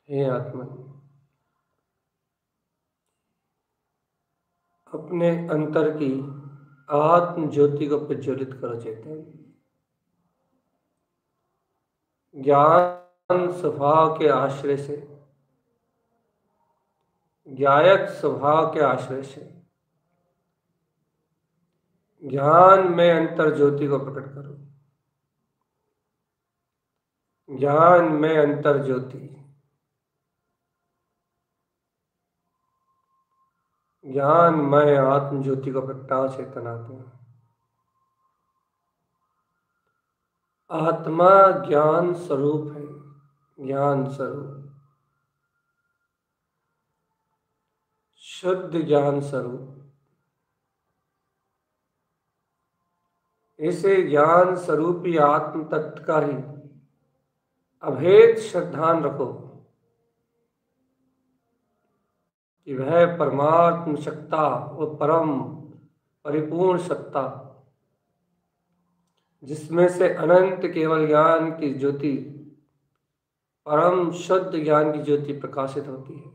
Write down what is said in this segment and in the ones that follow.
हे आत्मा, अपने अंतर की आत्म ज्योति को प्रज्वलित करो चैतन्य। ज्ञान स्वभाव के आश्रय से, ज्ञायक स्वभाव के आश्रय से ज्ञान में अंतर ज्योति को प्रकट करो। ज्ञान में अंतर ज्योति, ज्ञानमय आत्म ज्योति को प्रगटाओ चेतन आत्मा। आत्मा ज्ञान स्वरूप है, ज्ञान स्वरूप, शुद्ध ज्ञान स्वरूप। इसे ज्ञान स्वरूपी आत्म तत्व का ही अभेद श्रद्धान रखो कि वह परमात्म सत्ता और परम परिपूर्ण सत्ता, जिसमें से अनंत केवल ज्ञान की ज्योति, परम शुद्ध ज्ञान की ज्योति प्रकाशित होती है,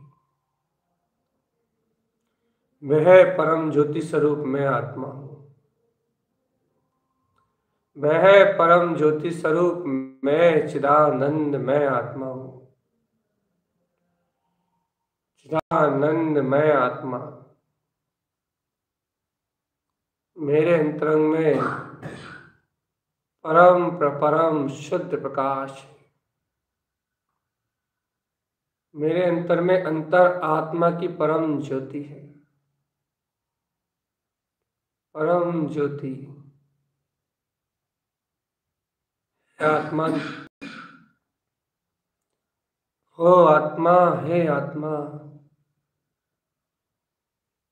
वह परम ज्योति स्वरूप मैं आत्मा हूँ। वह परम ज्योति स्वरूप मैं चिदानंद मैं आत्मा हूँ। चिदानंद मैं आत्मा मेरे अंतरंग में परम प्रपरम शुद्ध प्रकाश है। मेरे अंतर में अंतर आत्मा की परम ज्योति है, परम ज्योति। आत्मा हो, आत्मा है आत्मा,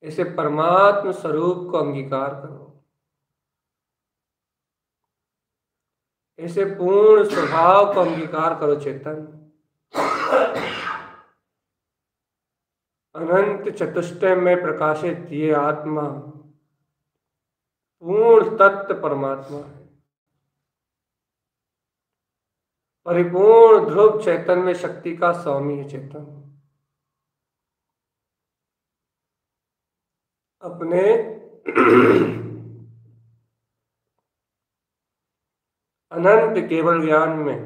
इसे परमात्म स्वरूप को अंगीकार करो। इसे पूर्ण स्वभाव को अंगीकार करो चेतन। अनंत चतुष्टय में प्रकाशित ये आत्मा पूर्ण तत्व परमात्मा है। परिपूर्ण ध्रुव चैतन में शक्ति का स्वामी है चेतन। अपने अनंत केवल ज्ञान में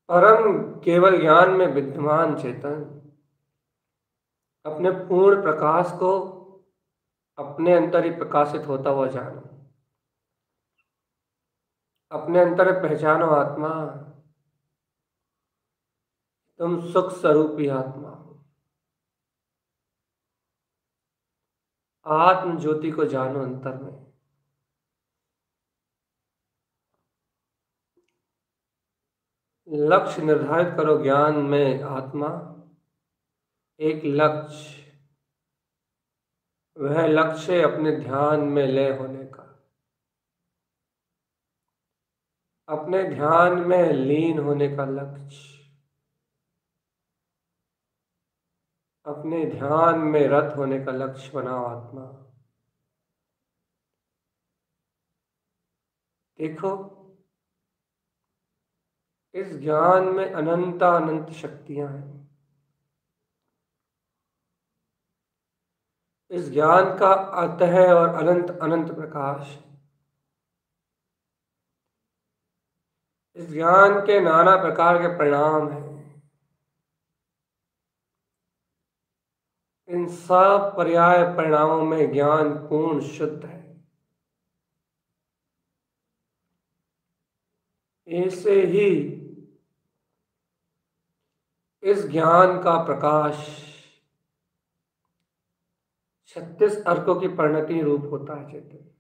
परम केवल ज्ञान में विद्यमान चेतन अपने पूर्ण प्रकाश को अपने अंतर ही प्रकाशित होता हुआ जानो। अपने अंतर पहचानो आत्मा, तुम सुख स्वरूपी आत्मा हो। आत्म ज्योति को जानो अंतर में। लक्ष्य निर्धारित करो ज्ञान में आत्मा, एक लक्ष्य, वह लक्ष्य अपने ध्यान में लय होने का, अपने ध्यान में लीन होने का लक्ष्य, अपने ध्यान में रत होने का लक्ष्य बनाओ आत्मा। देखो, इस ज्ञान में अनंत अनंत शक्तियां हैं। इस ज्ञान का अतः और अनंत अनंत प्रकाश है। इस ज्ञान के नाना प्रकार के परिणाम हैं। इन सब पर्याय परिणामों में ज्ञान पूर्ण शुद्ध है। ऐसे ही इस ज्ञान का प्रकाश 36 अर्कों की परिणति रूप होता है चेतन।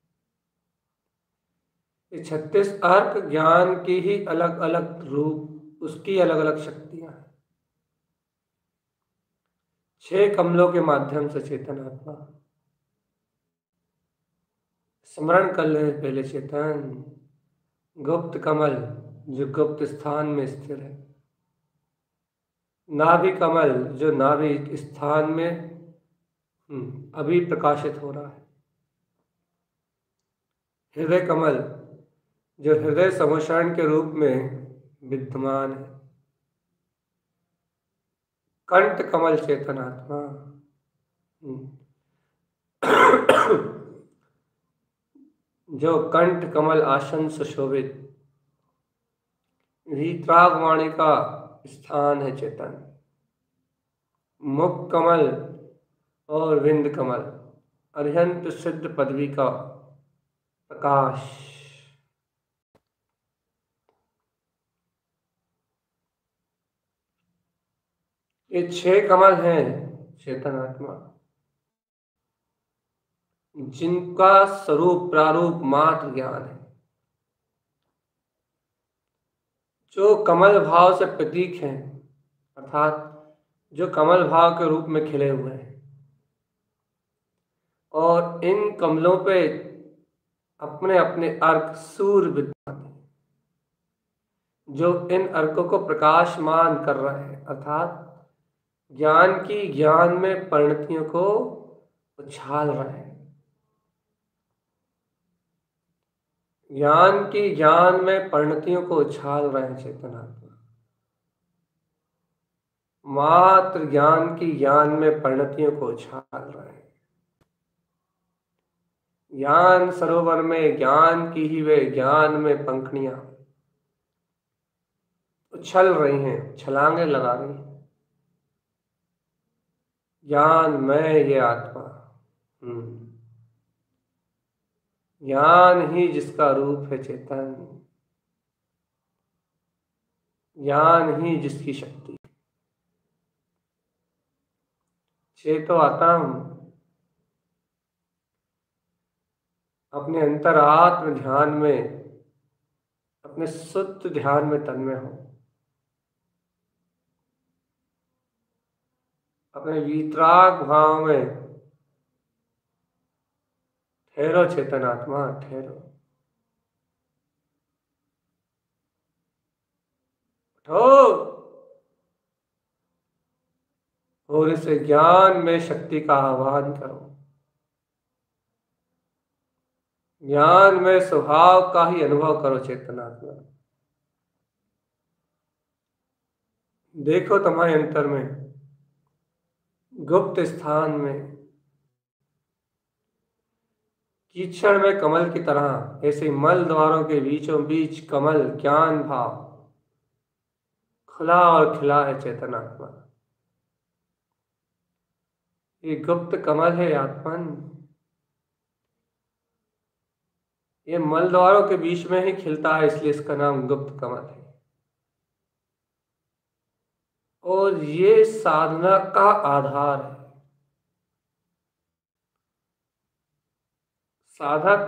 ये 36 अर्क ज्ञान की ही अलग अलग रूप, उसकी अलग अलग शक्तियां हैं। 6 कमलों के माध्यम से चेतन आत्मा स्मरण कर ले पहले चेतन। गुप्त कमल जो गुप्त स्थान में स्थिर है, नाभि कमल जो नाभि स्थान में अभी प्रकाशित हो रहा है, हृदय कमल जो हृदय समोषण के रूप में विद्यमान है, कंठ कमल चेतन आत्मा जो कंठ कमल आसन सुशोभित वीतरागवाणी का स्थान है चेतन। मुख कमल और विंद कमल अरिहंत सिद्ध पदवी का प्रकाश। ये 6 कमल हैं चेतन आत्मा, जिनका स्वरूप प्रारूप मात्र ज्ञान है, जो कमल भाव से प्रतीक हैं, अर्थात जो कमल भाव के रूप में खिले हुए हैं, और इन कमलों पे अपने अपने अर्क सूर्य विद्यमान है, जो इन अर्कों को प्रकाशमान कर रहे हैं, अर्थात ज्ञान की ज्ञान में परिणतियों को उछाल रहे हैं। ज्ञान की ज्ञान में परिणतियों को उछाल रहे हैं चेतन आत्मा, मात्र ज्ञान की ज्ञान में परिणतियों को उछाल रहे हैं। ज्ञान सरोवर में ज्ञान की ही वे ज्ञान में पंखुड़ियां उछल रही हैं, छलांगे लगा रही हैं। ज्ञान में ये आत्मा, ज्ञान ही जिसका रूप है चेतन, ज्ञान ही जिसकी शक्ति। चेतो आत्म अपने अंतरात्म ध्यान में, अपने शुद्ध ध्यान में तन्मय हो, अपने वीतराग भाव में ठहरो चेतन आत्मा, ठहरो, उठो और इस ज्ञान में शक्ति का आह्वान करो। ज्ञान में स्वभाव का ही अनुभव करो चेतन आत्मा। देखो तुम्हारे अंतर में, गुप्त स्थान में, कीचड़ में कमल की तरह, ऐसे मल द्वारों के बीचों बीच कमल ज्ञान भाव खुला और खिला है चेतन आत्मा। ये गुप्त कमल है आत्मन, ये मल द्वारों के बीच में ही खिलता है, इसलिए इसका नाम गुप्त कमल है। और ये साधना का आधार है। साधक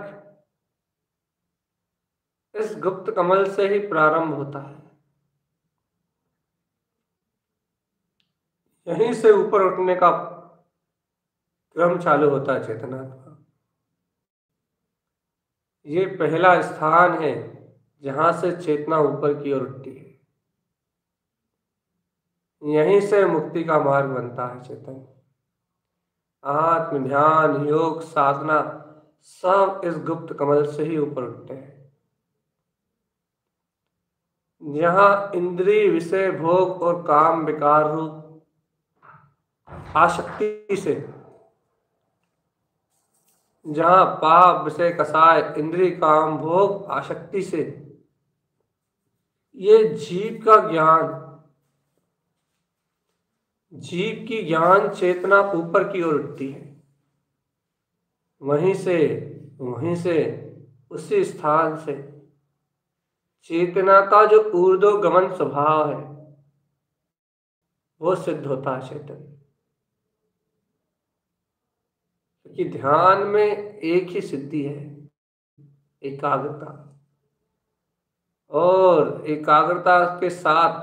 इस गुप्त कमल से ही प्रारंभ होता है, यहीं से ऊपर उठने का क्रम चालू होता है चेतना का। ये पहला स्थान है जहां से चेतना ऊपर की ओर उठती है, यहीं से मुक्ति का मार्ग बनता है चेतन। आत्म ध्यान, योग, साधना सब इस गुप्त कमल से ही ऊपर उठते हैं, जहां इंद्रिय विषय भोग और काम विकार रूप आसक्ति से, जहां पाप विषय कसाय इंद्रिय काम भोग आसक्ति से ये जीव का ज्ञान, जीव की ज्ञान चेतना ऊपर की ओर उठती है, वहीं से उसी स्थान से चेतना का जो ऊर्ध्वगमन स्वभाव है वो सिद्ध होता है चेतन। क्योंकि ध्यान में एक ही सिद्धि है, एकाग्रता, और एकाग्रता के साथ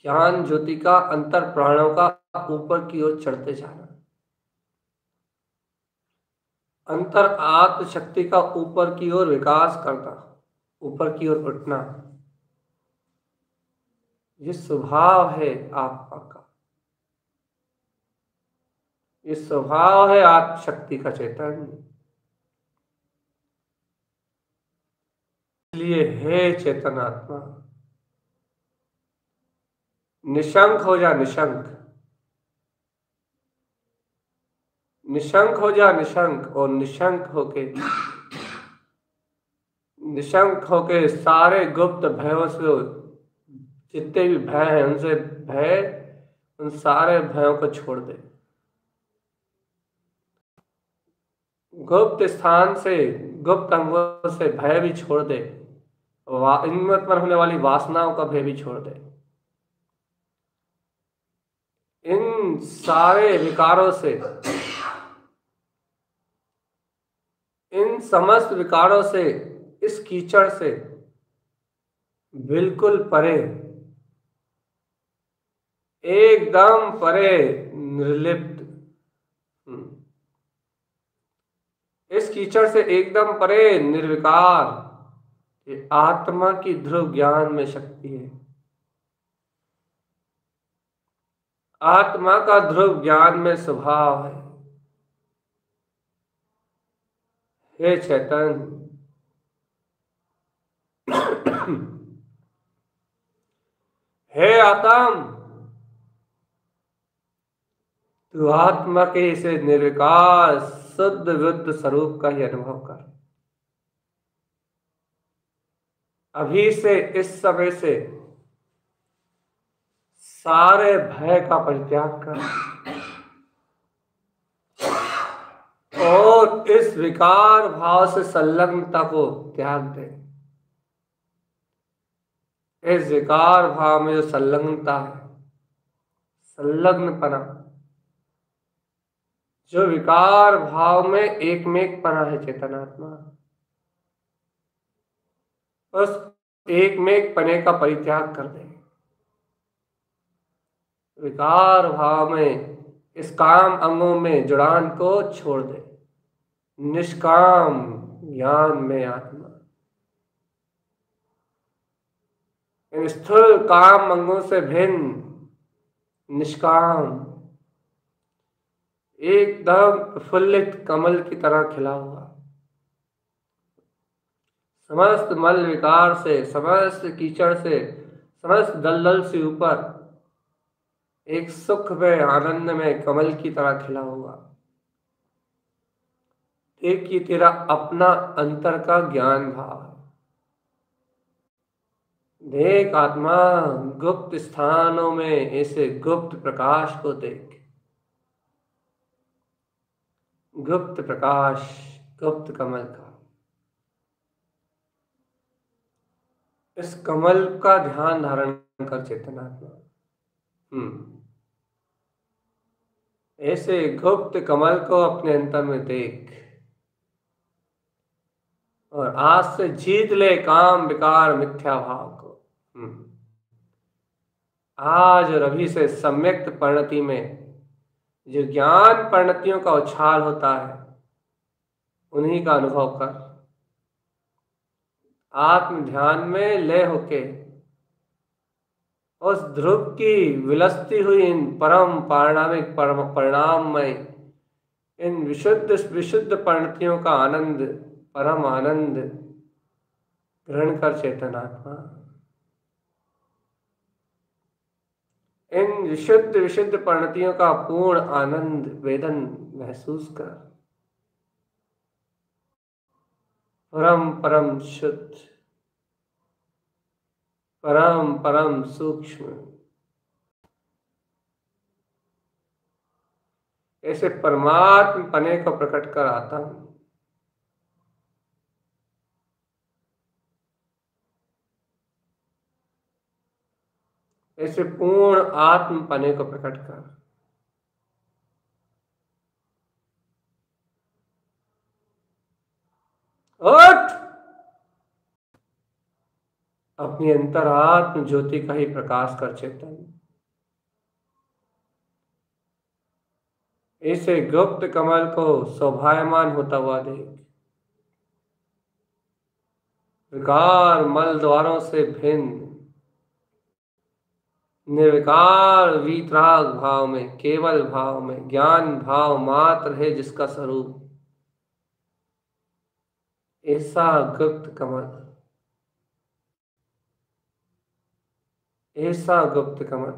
ज्ञान ज्योति का अंतर प्राणों का ऊपर की ओर चढ़ते जाना, अंतर आत्म शक्ति का ऊपर की ओर विकास करना, ऊपर की ओर उठना, ये स्वभाव है आत्मा का, ये स्वभाव है आत्म शक्ति का चेतन। इसलिए हे चेतन आत्मा, निशंक हो जा, निशंक, निशंक हो जा, निशंक, और निशंक होके सारे गुप्त भयों से, जितने भी भय हैं उनसे भय, उन सारे भयों को छोड़ दे। गुप्त स्थान से, गुप्त अंगों से भय भी छोड़ दे, इनमें उत्पन्न होने वाली वासनाओं का भय भी छोड़ दे। सारे विकारों से, इन समस्त विकारों से, इस कीचड़ से बिल्कुल परे, एकदम परे, निर्लिप्त। इस कीचड़ से एकदम परे, निर्विकार, ये आत्मा की ध्रुव ज्ञान में शक्ति है। आत्मा का ध्रुव ज्ञान में स्वभाव है। हे चैतन्य, हे आत्म, तू आत्मा के इसे निर्विकार शुद्ध बुद्ध स्वरूप का ही अनुभव कर। अभी से, इस समय से सारे भय का परित्याग कर और इस विकार भाव से संलग्नता को त्याग दे। इस विकार भाव में जो संलग्नता है, संलग्नपना, जो विकार भाव में एकमेकपना है चेतनात्मा, उस एकमेकपने का परित्याग कर दे। विकार भाव में इस काम अंगों में जुड़ान को छोड़ दे। निष्काम ज्ञान में आत्मा, इन स्थूल काम अंगों से भिन्न निष्काम, एकदम प्रफुल्लित कमल की तरह खिला हुआ, समस्त मल विकार से, समस्त कीचड़ से, समस्त दलदल से ऊपर एक सुख में, आनंद में कमल की तरह खिला हुआ। एक ही तेरा अपना अंतर का ज्ञान भाव है। देख आत्मा, गुप्त स्थानों में ऐसे गुप्त प्रकाश को देख। गुप्त प्रकाश, गुप्त कमल का, इस कमल का ध्यान धारण कर चेतनात्मा। ऐसे गुप्त कमल को अपने अंतर में देख और आज से जीत ले काम विकार मिथ्या भाव को। आज और अभी से सम्यक्त परिणति में जो ज्ञान परिणतियों का उछाल होता है, उन्हीं का अनुभव कर। आत्म ध्यान में लय होके उस ध्रुव की विलसती हुई इन परम पारिणामिक परिणाम में इन विशुद्ध परिणतियों का आनंद, परम आनंद ग्रहण कर चेतनात्मा। इन विशुद्ध परिणतियों का पूर्ण आनंद वेदन महसूस कर। परम शुद्ध, परम सूक्ष्म, ऐसे परमात्म पने को प्रकट कर आता हूं। ऐसे पूर्ण आत्म पने को प्रकट कर। उठ! अपनी अंतरात्म ज्योति का ही प्रकाश कर चेतन। ऐसे गुप्त कमल को शोभायमान होता हुआ देख। विकार मल द्वारों से भिन्न निर्विकार वीतराग भाव में, केवल भाव में, ज्ञान भाव मात्र है जिसका स्वरूप, ऐसा गुप्त कमल, ऐसा गुप्त कमल।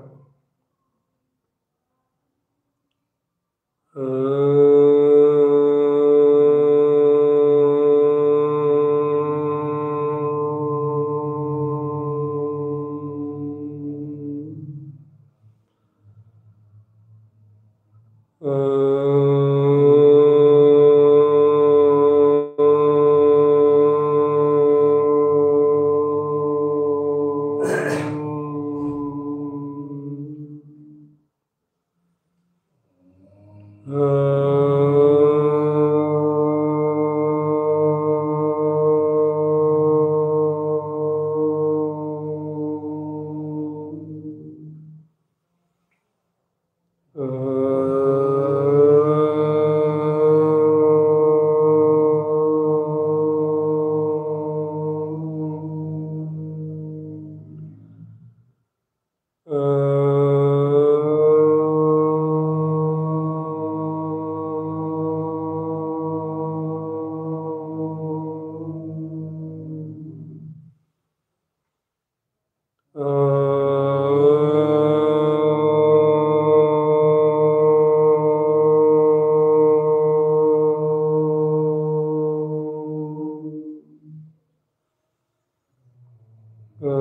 हे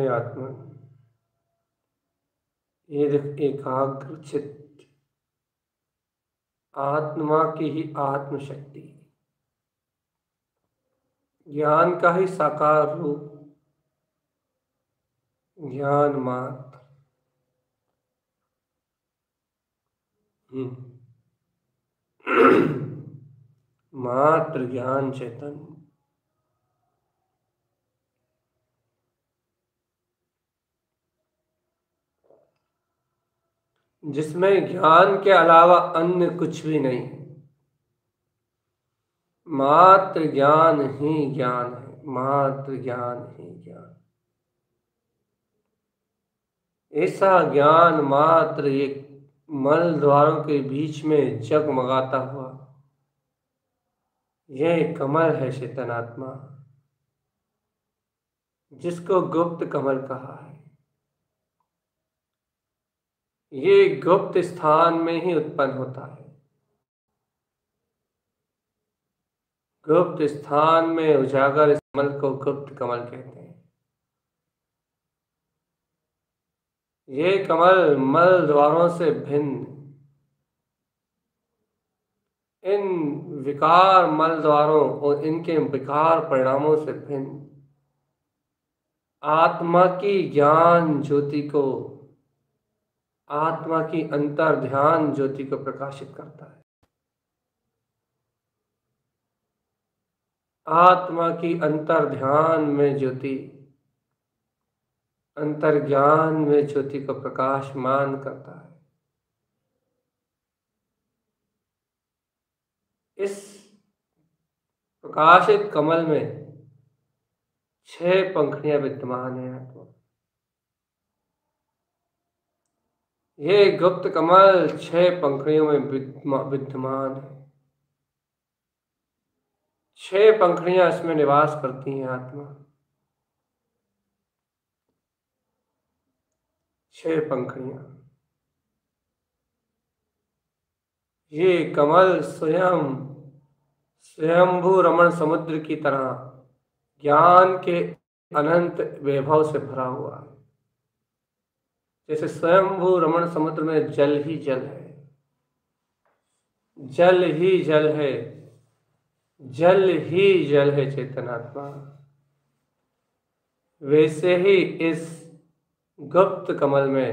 आत्मा, ये एकाग्र चित्त आत्मा की ही आत्मशक्ति, ज्ञान का ही साकार रूप, ज्ञान मात्र। मात्र ज्ञान चैतन्य, जिसमें ज्ञान के अलावा अन्य कुछ भी नहीं है। मात्र ज्ञान ही ज्ञान है, मात्र ज्ञान ही ज्ञान। ऐसा ज्ञान मात्र एक मल द्वारों के बीच में जगमगाता हुआ, यह कमल है चेतनात्मा, जिसको गुप्त कमल कहा है। ये गुप्त स्थान में ही उत्पन्न होता है। गुप्त स्थान में उजागर इस कमल को गुप्त कमल कहते हैं। ये कमल मल द्वारों से भिन्न, इन विकार मल द्वारों और इनके विकार परिणामों से भिन्न आत्मा की ज्ञान ज्योति को, आत्मा की अंतर ध्यान ज्योति को प्रकाशित करता है। आत्मा की अंतर ध्यान में ज्योति, अंतर ज्ञान में ज्योति को प्रकाशमान करता है। इस प्रकाशित कमल में 6 पंखुड़ियां विद्यमान है आत्मा। ये गुप्त कमल 6 पंखुड़ियों में विद्यमान है। 6 पंखुड़ियां इसमें निवास करती हैं आत्मा। 6 पंखुड़ियां। ये कमल स्वयं स्वयंभू रमण समुद्र की तरह ज्ञान के अनंत वैभव से भरा हुआ है। जैसे स्वयंभू रमण समुद्र में जल ही जल है, जल ही जल है, जल ही जल है चेतनात्मा। वैसे ही इस गुप्त कमल में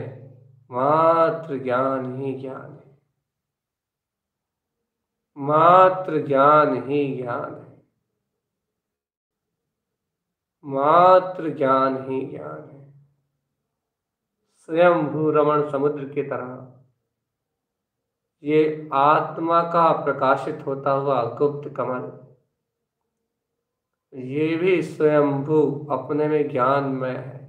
मात्र ज्ञान ही ज्ञान है, मात्र ज्ञान ही ज्ञान है, मात्र ज्ञान ही ज्ञान है। स्वयंभू रमण समुद्र की तरह ये आत्मा का प्रकाशित होता हुआ गुप्त कमल, ये भी स्वयंभू अपने में ज्ञानमय है।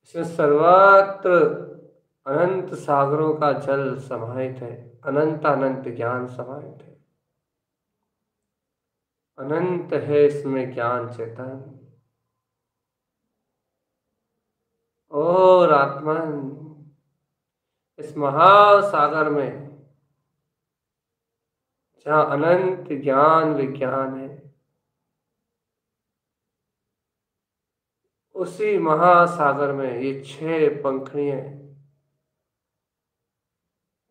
इसमें सर्वत्र अनंत सागरों का जल समाहित है, अनंत अनंत ज्ञान समाहित है, अनंत है इसमें ज्ञान चेतन। और आत्मन इस महासागर में जहाँ अनंत ज्ञान विज्ञान है, उसी महासागर में ये 6 पंखुड़ियां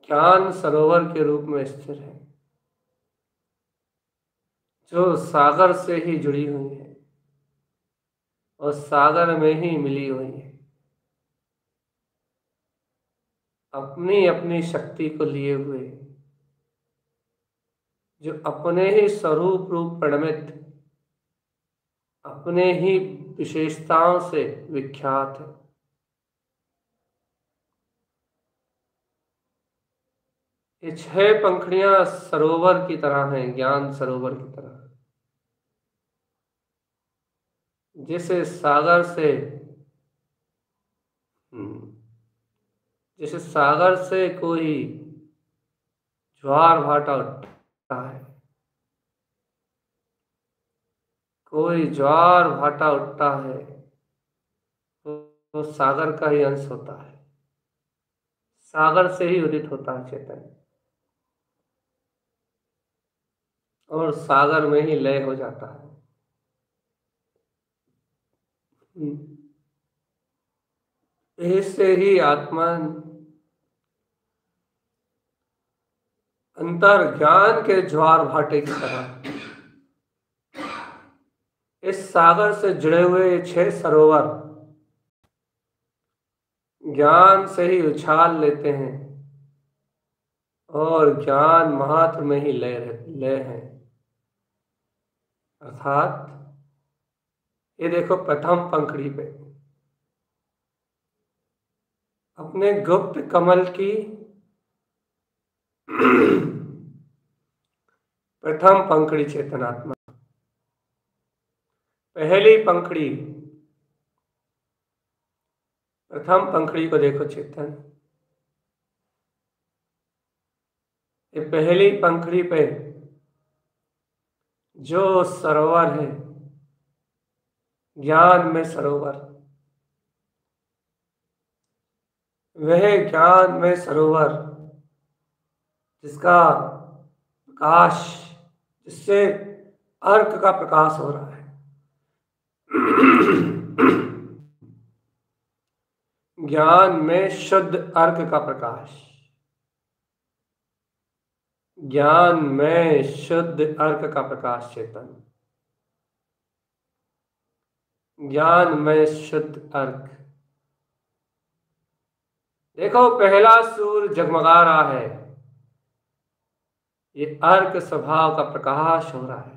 ज्ञान सरोवर के रूप में स्थिर है, जो सागर से ही जुड़ी हुई है और सागर में ही मिली हुई है। अपनी अपनी शक्ति को लिए हुए, जो अपने ही स्वरूप रूप प्रणमित, अपने ही विशेषताओं से विख्यात है। ये 6 पंखुड़ियां सरोवर की तरह हैं, ज्ञान सरोवर की तरह, जिसे सागर से जैसे सागर से कोई ज्वार भाटा उठता है, कोई ज्वार भाटा उठता है, तो सागर का ही अंश होता है, सागर से ही उदित होता है चैतन्य, और सागर में ही लय हो जाता है। ऐसे ही आत्मा अंतर ज्ञान के ज्वार भाटे की तरह इस सागर से जुड़े हुए 6 सरोवर ज्ञान से ही उछाल लेते हैं, और ज्ञान मात्र में ही लय है। अर्थात ये देखो, प्रथम पंखड़ी पे अपने गुप्त कमल की प्रथम पंखड़ी चेतनात्मा, पहली पंखड़ी, प्रथम पंखड़ी को देखो चेतन, ये पहली पंखड़ी पे जो सरोवर है, ज्ञान में सरोवर, वह ज्ञान में सरोवर जिसका प्रकाश, जिससे अर्क का प्रकाश हो रहा है, ज्ञान में शुद्ध अर्क का प्रकाश, ज्ञान में शुद्ध अर्क का प्रकाश चेतन, ज्ञान में शुद्ध अर्क। देखो, पहला सूर्य जगमगा रहा है, ये अर्क स्वभाव का प्रकाश हो रहा है,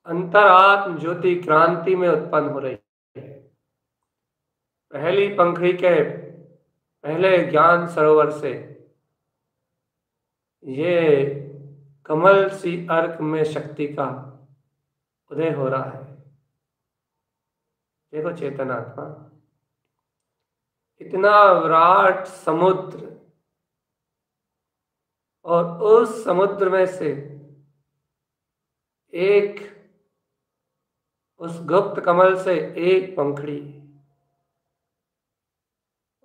अंतरात्म ज्योति क्रांति में उत्पन्न हो रही है। पहली पंखड़ी के पहले ज्ञान सरोवर से ये कमल सी अर्क में शक्ति का उदय हो रहा है। देखो चेतनात्मा, इतना विराट समुद्र, और उस समुद्र में से एक, उस गुप्त कमल से एक पंखड़ी,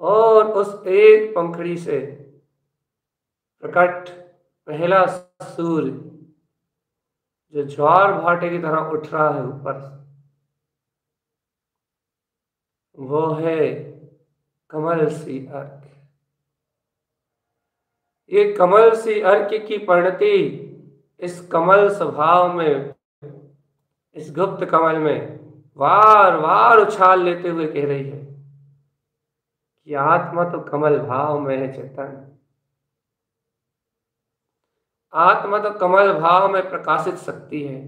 और उस एक पंखड़ी से प्रकट पहला सूर्य जो ज्वार भाटे की तरह उठ रहा है ऊपर, वो है कमल सी अर्क। ये कमल सी अर्क की परिणति इस कमल स्वभाव में, इस गुप्त कमल में बार बार उछाल लेते हुए कह रही है कि आत्मा तो कमल भाव में है चेतन, आत्मा तो कमल भाव में प्रकाशित शक्ति है,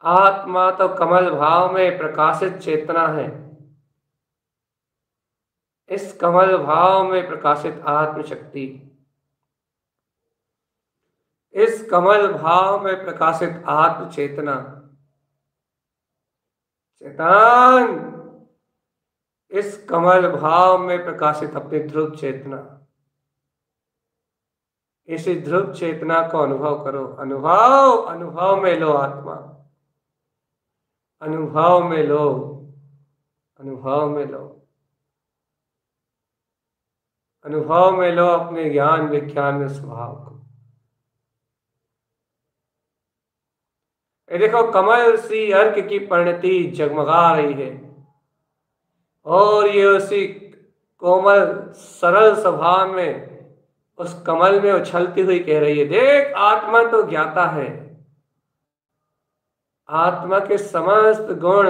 आत्मा तो कमल भाव में प्रकाशित चेतना है, इस कमल भाव में प्रकाशित आत्म शक्ति, इस कमल भाव में प्रकाशित आत्म चेतना, चेतन, इस कमल भाव में प्रकाशित अपनी ध्रुव चेतना, इसी ध्रुव चेतना को अनुभव करो। अनुभव, अनुभव में लो आत्मा, अनुभव में लो, अनुभव में लो, अनुभव में लो अपने ज्ञान विज्ञान में स्वभाव को। ये देखो, कमल सी अर्क की परिणति जगमगा रही है, और ये उसी कोमल सरल स्वभाव में उस कमल में उछलती हुई कह रही है, देख आत्मा तो ज्ञाता है, आत्मा के समस्त गुण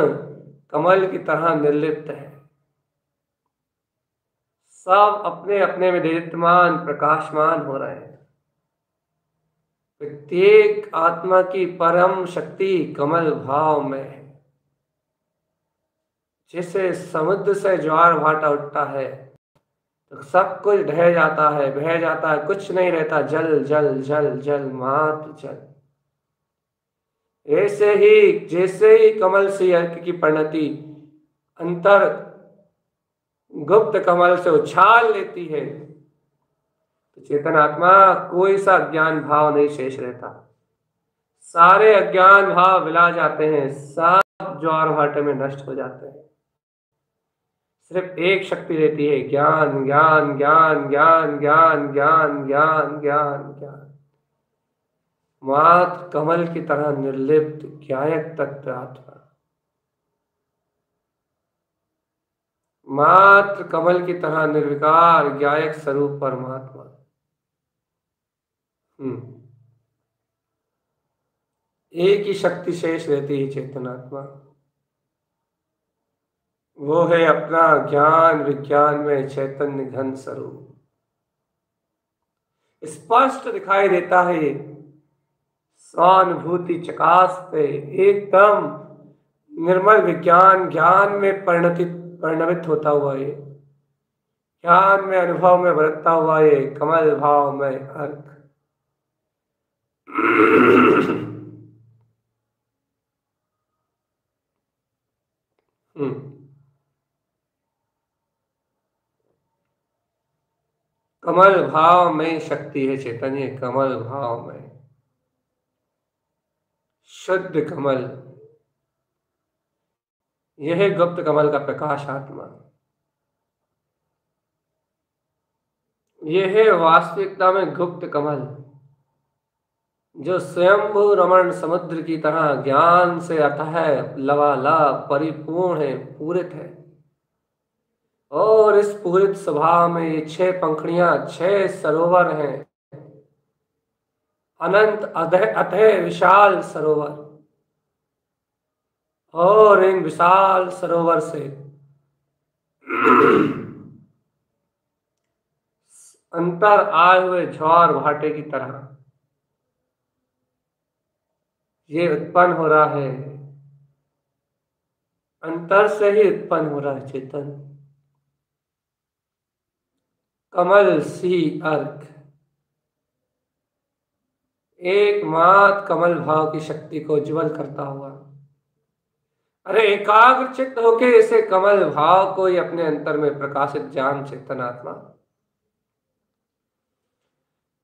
कमल की तरह निर्लिप्त है, सब अपने अपने में दीप्तमान प्रकाशमान हो रहे हैं। प्रत्येक आत्मा की परम शक्ति कमल भाव में है। जैसे समुद्र से ज्वार भाटा उठता है तो सब कुछ ढह जाता है, बह जाता है, कुछ नहीं रहता, जल जल जल जल मात्र जल। ऐसे ही जैसे ही कमल सी अर्क की परिणति अंतर गुप्त कमल से उछाल लेती है तो चेतन आत्मा कोई सा अज्ञान भाव नहीं शेष रहता। सारे अज्ञान भाव विला जाते हैं, सब ज्वार भाटे में नष्ट हो जाते हैं। सिर्फ एक शक्ति रहती है, ज्ञान ज्ञान ज्ञान ज्ञान ज्ञान ज्ञान ज्ञान ज्ञान ज्ञान। मात्र कमल की तरह निर्लिप्त ज्ञायक तत्व आत्मा, मात्र कमल की तरह निर्विकार ज्ञायक स्वरूप परमात्मा। एक ही शक्ति शेष रहती है चेतनात्मा, वो है अपना ज्ञान विज्ञान में चैतन्य घन स्वरूप। स्पष्ट दिखाई देता है, स्वानुभूति चकास्ते एकदम निर्मल विज्ञान ज्ञान में परिणमित होता हुआ है, ज्ञान में अनुभव में बरतता हुआ है, कमल भाव में अर्थ। कमल भाव में शक्ति है चैतन्य, कमल भाव में शुद्ध कमल, यह गुप्त कमल का प्रकाश आत्मा, यह है वास्तविकता में गुप्त कमल जो स्वयंभू रमण समुद्र की तरह ज्ञान से अतः लबालब परिपूर्ण है, पूरित है। और इस पूरित स्वभाव में ये 6 पंखुड़ियां, 6 सरोवर हैं, अनंत अथय विशाल सरोवर। और इन विशाल सरोवर से अंतर आए हुए ज्वार भाटे की तरह ये उत्पन्न हो रहा है, अंतर से ही उत्पन्न हो रहा है चेतन। कमल सी अर्क, एकमात्र कमल भाव की शक्ति को ज्वल करता हुआ, अरे एकाग्र चित्त होके इसे कमल भाव को ही अपने अंतर में प्रकाशित जान चेतन आत्मा।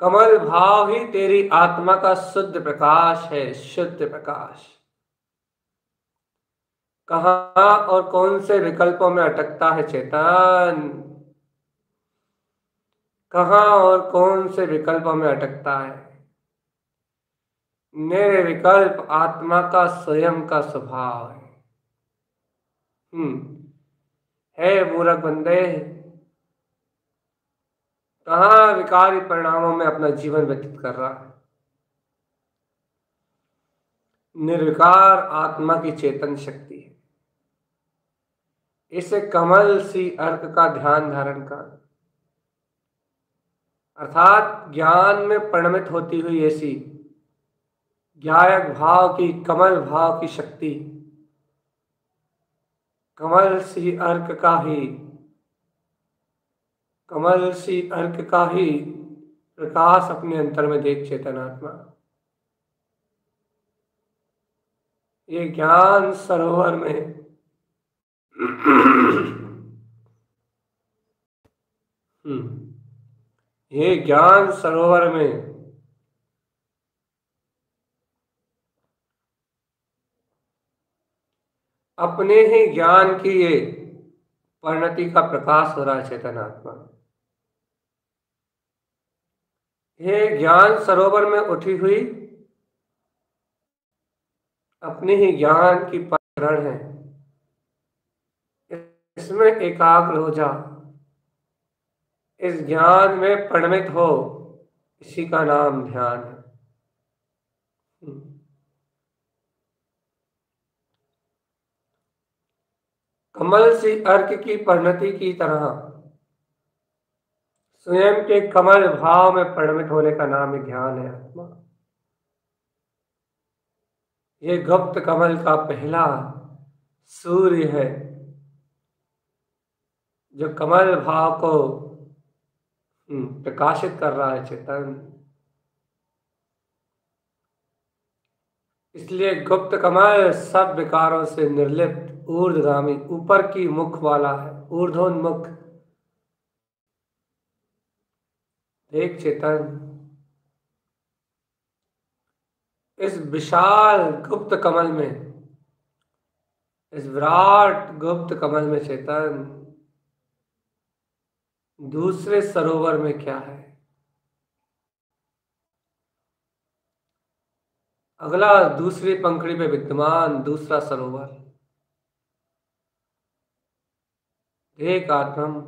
कमल भाव ही तेरी आत्मा का शुद्ध प्रकाश है, शुद्ध प्रकाश। कहां और कौन से विकल्पों में अटकता है चेतन, कहां और कौन से विकल्पों में अटकता है। निर्विकल्प आत्मा का स्वयं का स्वभाव है मूर्ख बंदे, कहां विकारी परिणामों में अपना जीवन व्यतीत कर रहा है। निर्विकार आत्मा की चेतन शक्ति है, इसे कमल सी अर्क का ध्यान धारण कर, अर्थात ज्ञान में परिणमित होती हुई ऐसी ज्ञायक भाव की, कमल भाव की शक्ति, कमल सी अर्क का ही, कमल सी अर्क का ही प्रकाश अपने अंतर में देख चेतनात्मा। ये ज्ञान सरोवर में ये ज्ञान सरोवर में अपने ही ज्ञान की ये परिणति का प्रकाश हो रहा है चेतनात्मा। ये ज्ञान सरोवर में उठी हुई अपने ही ज्ञान की परिरण है, इसमें एकाग्र हो जा, इस ज्ञान में परिणमित हो, इसी का नाम ध्यान है। कमल सी अर्क की परिणति की तरह स्वयं के कमल भाव में परिणमित होने का नाम ही ध्यान है आत्मा। ये गुप्त कमल का पहला सूर्य है जो कमल भाव को प्रकाशित कर रहा है चेतन। इसलिए गुप्त कमल सब विकारों से निर्लिप्त ऊर्ध्वगामी, ऊपर की मुख वाला है, ऊर्ध्वोन्मुख देख चेतन, इस विशाल गुप्त कमल में, इस विराट गुप्त कमल में चेतन, दूसरे सरोवर में क्या है? अगला दूसरी पंखड़ी पे विद्यमान दूसरा सरोवर। एक आत्म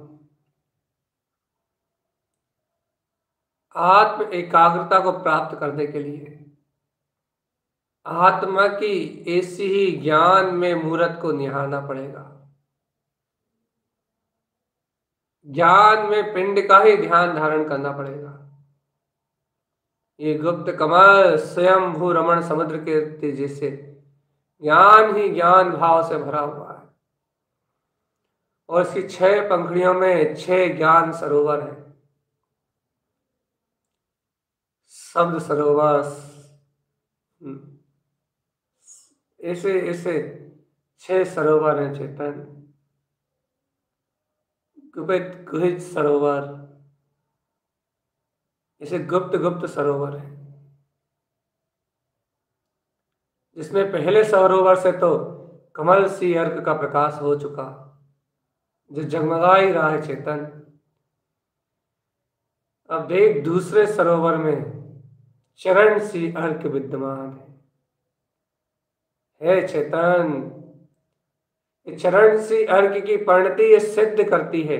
एकाग्रता को प्राप्त करने के लिए आत्मा की ऐसी ही ज्ञान में मूर्त को निहारना पड़ेगा। ज्ञान में पिंड का ही ध्यान धारण करना पड़ेगा। ये गुप्त कमल स्वयं भू रमण समुद्र के जैसे ज्ञान ही ज्ञान भाव से भरा हुआ है, और इसकी 6 पंखड़ियों में 6 ज्ञान सरोवर हैं। शब्द सरोवर, ऐसे ऐसे 6 सरोवर हैं चेतन। गुहित सरोवर, इसे गुप्त गुप्त सरोवर है, जिसमें पहले सरोवर से तो कमल सी अर्क का प्रकाश हो चुका, जो जगमगा ही रहा है चेतन। अब देख दूसरे सरोवर में चरण सी अर्क विद्यमान है चेतन। चरण सी अर्क की परिणति ये सिद्ध करती है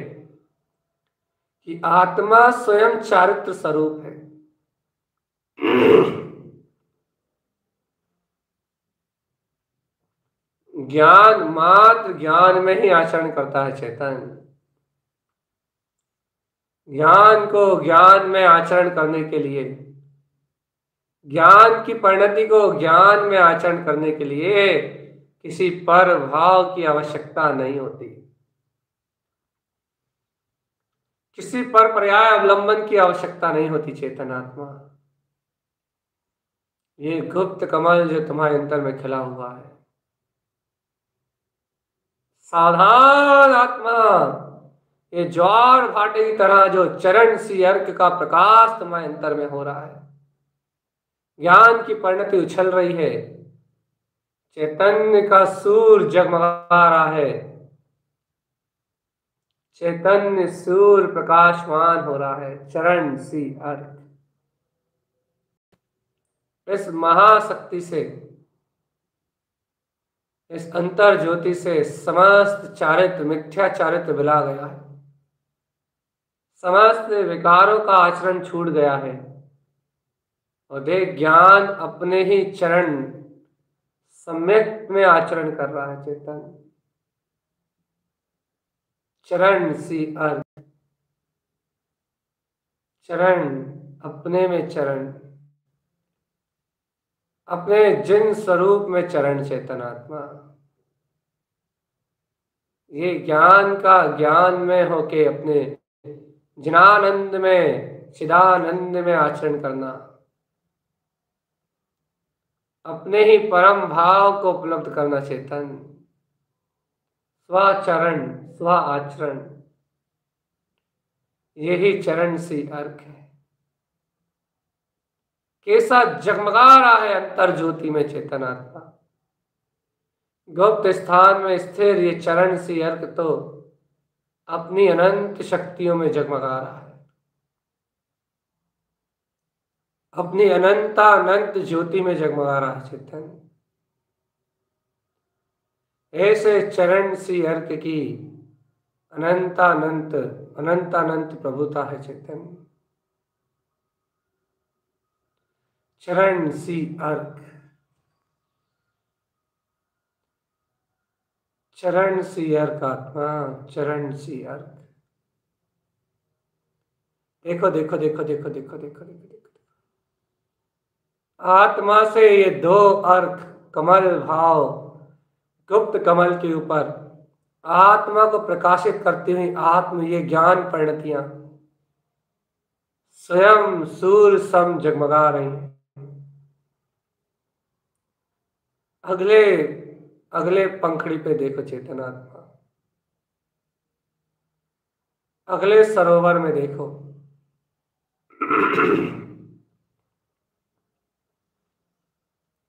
कि आत्मा स्वयं चारित्र स्वरूप है। ज्ञान मात्र ज्ञान में ही आचरण करता है चेतन। ज्ञान को ज्ञान में आचरण करने के लिए, ज्ञान की परिणति को ज्ञान में आचरण करने के लिए किसी पर भाव की आवश्यकता नहीं होती, किसी पर पर्याय अवलंबन की आवश्यकता नहीं होती चेतन आत्मा। ये गुप्त कमल जो तुम्हारे अंतर में खिला हुआ है, सावधान आत्मा, ये ज्वार भाटे की तरह जो चरण सी अर्क का प्रकाश तुम्हारे अंतर में हो रहा है, ज्ञान की परिणति उछल रही है, चैतन्य का सूर्य जगमगा रहा है, चैतन्य सूर्य प्रकाशमान हो रहा है। चरण सी अर्क, इस महाशक्ति से, इस अंतर ज्योति से समस्त चारित्र मिथ्या चारित्र मिला गया है, समस्त विकारों का आचरण छूट गया है, और देख ज्ञान अपने ही चरण सम्यक में आचरण कर रहा है चेतन। चरण सी अर्क, चरण अपने में चरण, अपने जिन स्वरूप में चरण चेतन आत्मा। ये ज्ञान का ज्ञान में होके अपने ज्ञानानंद में चिदानंद में आचरण करना, अपने ही परम भाव को उपलब्ध करना चेतन। स्वचरण स्व आचरण, यही चरण सी अर्क है। कैसा जगमगा रहा है अंतर ज्योति में चेतन आत्मा। गुप्त स्थान में स्थिर ये चरण सी अर्क तो अपनी अनंत शक्तियों में जगमगा रहा है, अपनी अनंतानंत ज्योति में जगमगा रहा है चेतन। ऐसे चरण सी अर्क की अनंतानंत अनंतानंत प्रभुता है चेतन। चरण सी अर्क, चरण सी अर्क आत्मा, चरण सी अर्क। देखो देखो देखो देखो देखो देखो देखो देखो, आत्मा से ये 2 अर्क कमल भाव गुप्त कमल के ऊपर आत्मा को प्रकाशित करती हुई आत्म ये ज्ञान परिणतियां स्वयं सूर्य सम जगमगा रही हैं। अगले अगले पंखड़ी पे देखो चेतन आत्मा, अगले सरोवर में देखो,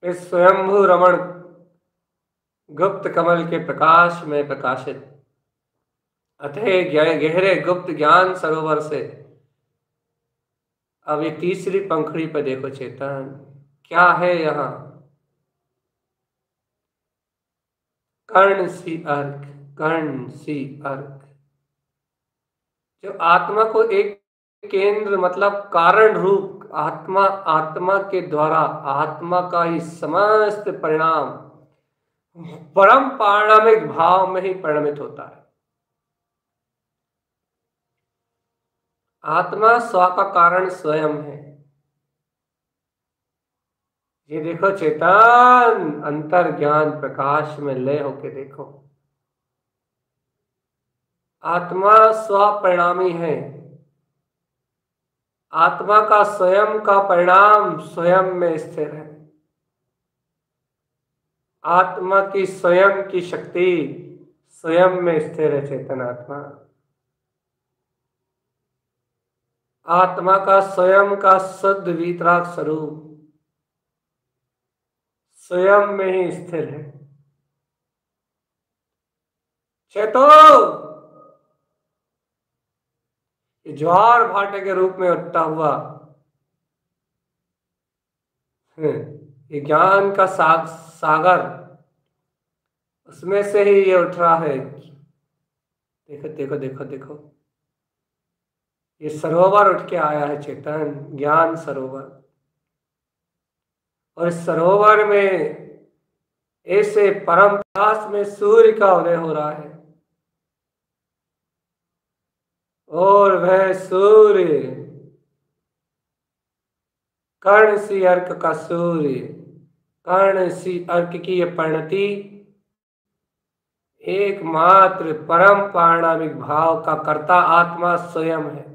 इस स्वयंभू रमण गुप्त कमल के प्रकाश में प्रकाशित अथय गहरे गुप्त ज्ञान सरोवर से अब ये तीसरी पंखुड़ी पर देखो चेतन, क्या है यहाँ? कर्ण सी अर्क, कर्ण सी अर्क, जो आत्मा को एक केंद्र मतलब कारण रूप आत्मा, आत्मा के द्वारा आत्मा का ही समस्त परिणाम परम पारणामिक भाव में ही परिणमित होता है। आत्मा स्व का कारण स्वयं है। ये देखो चेतन, अंतर ज्ञान प्रकाश में लय होके देखो, आत्मा स्वपरिणामी है। आत्मा का स्वयं का परिणाम स्वयं में स्थिर है। आत्मा की स्वयं की शक्ति स्वयं में स्थिर है। चेतन आत्मा, आत्मा का स्वयं का शुद्ध वीतराग स्वरूप स्वयं में ही स्थिर है। चेतो, ज्वार भाटे के रूप में उठता हुआ ये ज्ञान का सागर, उसमें से ही ये उठ रहा है। देखो देखो देखो देखो, ये सरोवर उठ के आया है चेतन, ज्ञान सरोवर। और इस सरोवर में ऐसे परम प्रकाश में सूर्य का उदय हो रहा है, और वह सूर्य कर्ण सी अर्क का सूर्य, कर्ण सी अर्क की यह परिणति एकमात्र परम पारणामिक भाव का कर्ता आत्मा स्वयं है।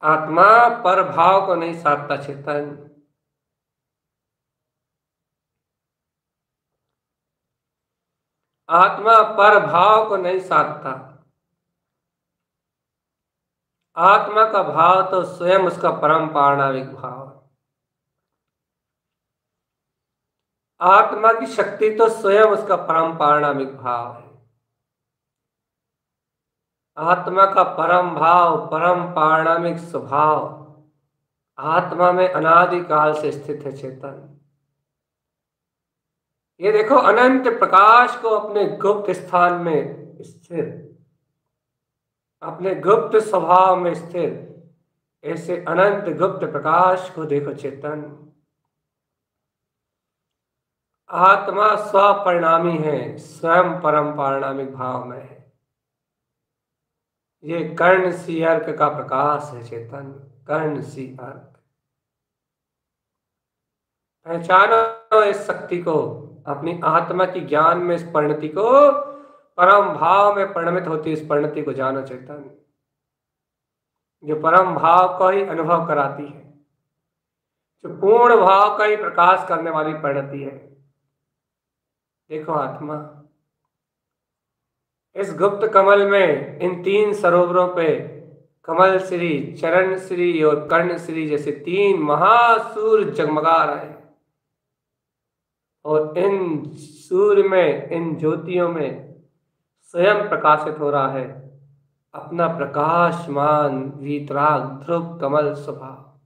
आत्मा पर भाव को नहीं साधता चेतन, आत्मा पर भाव को नहीं साधता। आत्मा का भाव तो स्वयं उसका परम पारणामिक भाव है। आत्मा की शक्ति तो स्वयं उसका परम पारणामिक भाव है। आत्मा का परम भाव, परम पारणामिक स्वभाव आत्मा में अनादिकाल से स्थित है चेतन। ये देखो, अनंत प्रकाश को अपने गुप्त स्थान में स्थिर, अपने गुप्त स्वभाव में स्थिर, ऐसे अनंत गुप्त प्रकाश को देखो चेतन। आत्मा स्वपरिणामी है, स्वयं परम पारणामिक भाव में है। ये कर्ण सी अर्क का प्रकाश है चेतन, कर्ण सी अर्क। पहचानो इस शक्ति को, अपनी आत्मा की ज्ञान में इस परिणति को, परम भाव में परिणमित होती इस परिणति को जानो चेतन, जो परम भाव को ही अनुभव कराती है, जो पूर्ण भाव का ही प्रकाश करने वाली परिणति है। देखो आत्मा, इस गुप्त कमल में इन तीन सरोवरों पे कमल श्री, चरण श्री और कर्ण श्री जैसे तीन महासूर्य जगमगा रहे हैं, और इन सूर्य में, इन ज्योतियों में स्वयं प्रकाशित हो रहा है अपना प्रकाशमान वीतराग ध्रुव कमल स्वभाव।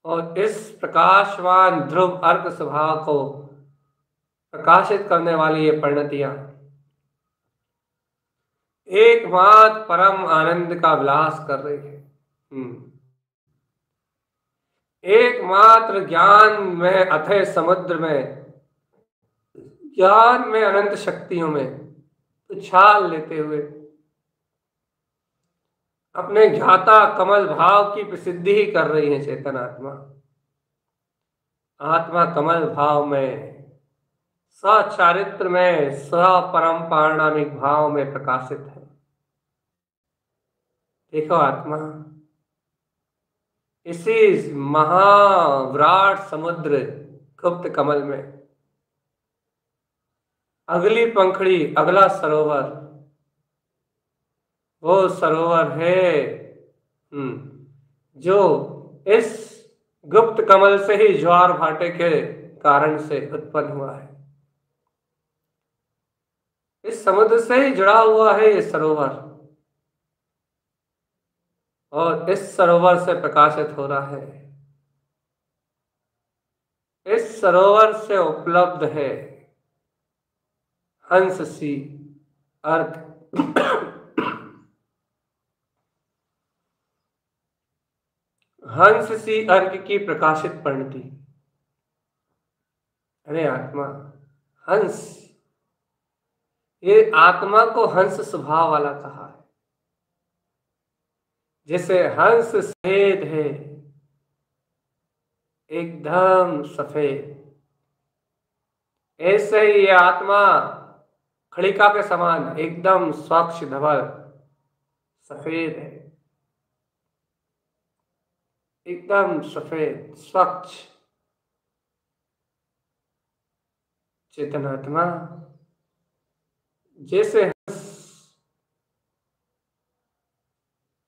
और इस प्रकाशमान ध्रुव अर्क स्वभाव को प्रकाशित करने वाली ये परिणतियां एकमात्र परम आनंद का विलास कर रही है। एकमात्र ज्ञान में अथय समुद्र में, ज्ञान में अनंत शक्तियों में उछाल लेते हुए अपने ज्ञाता कमल भाव की प्रसिद्धि ही कर रही है चेतन आत्मा। आत्मा कमल भाव में, सचारित्र में, परम पारणामिक भाव में प्रकाशित है। देखो आत्मा, इसी महाविराट समुद्र गुप्त कमल में अगली पंखड़ी, अगला सरोवर, वो सरोवर है जो इस गुप्त कमल से ही ज्वार भाटे के कारण से उत्पन्न हुआ है। इस समुद्र से ही जुड़ा हुआ है ये सरोवर, और इस सरोवर से प्रकाशित हो रहा है। इस सरोवर से उपलब्ध है हंस सी अर्क, हंस सी अर्क की प्रकाशित परिणति। अरे आत्मा हंस, ये आत्मा को हंस स्वभाव वाला कहा है। जैसे हंस सफेद है, एकदम सफेद, ऐसे ही ये आत्मा खड़िका के समान एकदम स्वच्छ धवल सफेद है, एकदम सफेद स्वच्छ चेतनात्मा। जैसे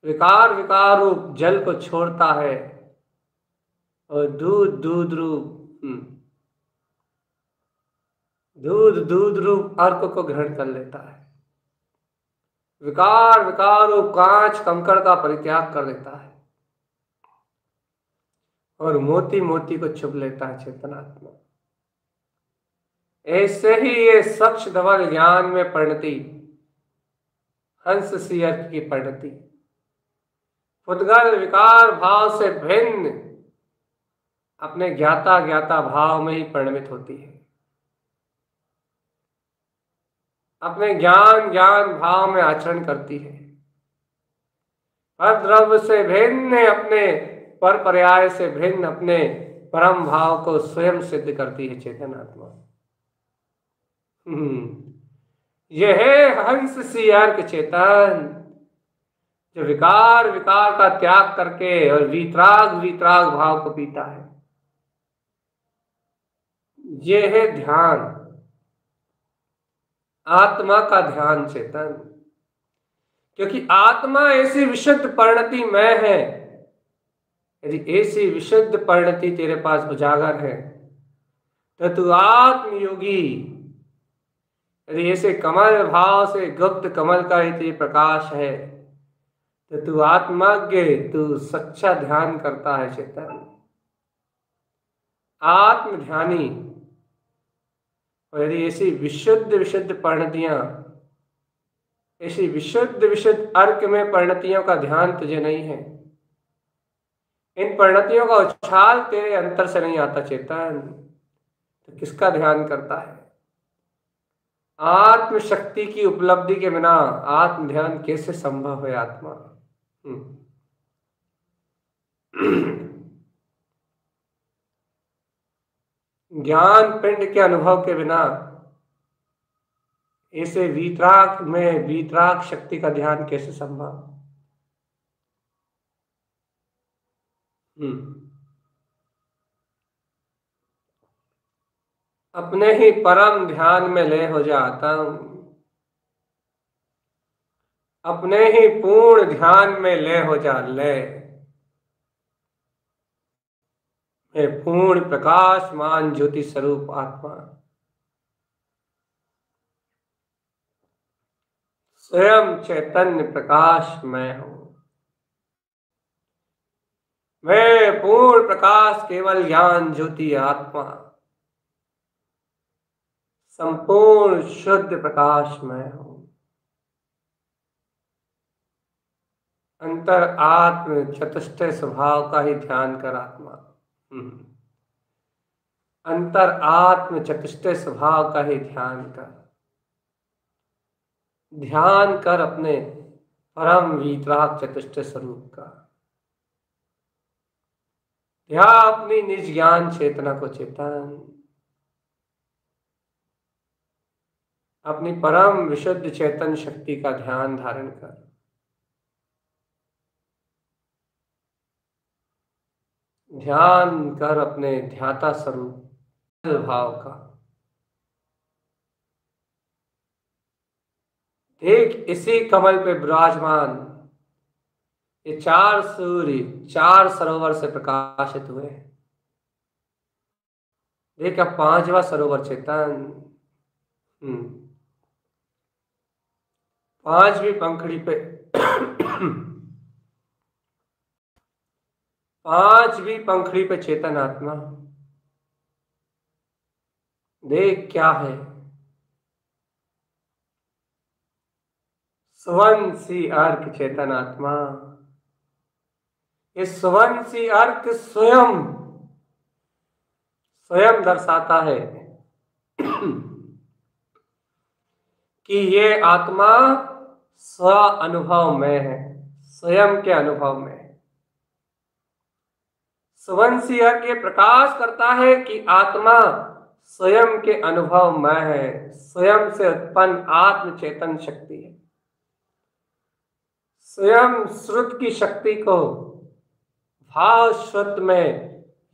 विकार विकार रूप जल को छोड़ता है और दूध दूध रूप अर्क को ग्रहण कर लेता है, विकार विकार रूप कांच कंकड़ का परित्याग कर देता है और मोती मोती को छुप लेता है चेतनात्मा। ऐसे ही ये स्वच्छ धवल ज्ञान में परिणति, हंस सी अर्क की परिणति पुद्गल विकार भाव से भिन्न अपने ज्ञाता ज्ञाता भाव में ही परिणमित होती है। अपने ज्ञान ज्ञान भाव में आचरण करती है। पर द्रव्य से भिन्न, अपने पर पर्याय से भिन्न अपने परम भाव को स्वयं सिद्ध करती है चेतनात्मा। यह है हंस सी अर्क चेतन, जो विकार विकार का त्याग करके और वीतराग वीतराग भाव को पीता है। यह है ध्यान, आत्मा का ध्यान चेतन। क्योंकि आत्मा ऐसी विशुद्ध परिणति में है। यदि ऐसी विशुद्ध परिणति तेरे पास उजागर है तो तू आत्मयोगी। यदि ऐसे कमल भाव से गुप्त कमल का ही प्रकाश है तो तू आत्मज्ञ, तू सच्चा ध्यान करता है चेतन, आत्म ध्यानी। और यदि ऐसी विशुद्ध विशुद्ध परिणतियां, ऐसी विशुद्ध विशुद्ध अर्क में परिणतियों का ध्यान तुझे नहीं है, इन परिणतियों का उछाल तेरे अंतर से नहीं आता चेतन, तो किसका ध्यान करता है? आत्म शक्ति की उपलब्धि के बिना आत्म ध्यान कैसे संभव है आत्मा? ज्ञान पिंड के अनुभव के बिना ऐसे वीतराग में वीतराग शक्ति का ध्यान कैसे संभव? अपने ही परम ध्यान में लय हो जाता हूं, अपने ही पूर्ण ध्यान में लय हो जा लय। मैं पूर्ण प्रकाशमान ज्योति स्वरूप आत्मा स्वयं चैतन्य प्रकाश मैं हूं। मैं पूर्ण प्रकाश केवल ज्ञान ज्योति आत्मा, संपूर्ण शुद्ध प्रकाश मैं हूं। अंतर आत्म चतुष्टय स्वभाव का ही ध्यान कर आत्मा। अंतर आत्म चतुष्टय स्वभाव का ही ध्यान कर। ध्यान कर अपने परम वीतराग चतुष्टय स्वरूप का। ध्यान अपनी निज ज्ञान चेतना को चेतन, अपनी परम विशुद्ध चेतन शक्ति का ध्यान धारण कर। ध्यान कर अपने ध्याता स्वरूप भाव का। देख इसी कमल पे विराजमान ये 4 सूर्य 4 सरोवर से प्रकाशित हुए। देख अब 5वां सरोवर चेतन। 5वीं पंखड़ी पे 5वीं पंखड़ी पे चेतन आत्मा। देख क्या है, स्वर्ण सी अर्क चेतन आत्मा। इस स्वर्ण सी अर्क स्वयं दर्शाता है कि ये आत्मा स्व अनुभव में है, स्वयं के अनुभव में है। स्वर्ण सी अर्क ये प्रकाश करता है कि आत्मा स्वयं के अनुभव में है, स्वयं से उत्पन्न आत्म चेतन शक्ति है। स्वयं श्रुत की शक्ति को भाव श्रुत में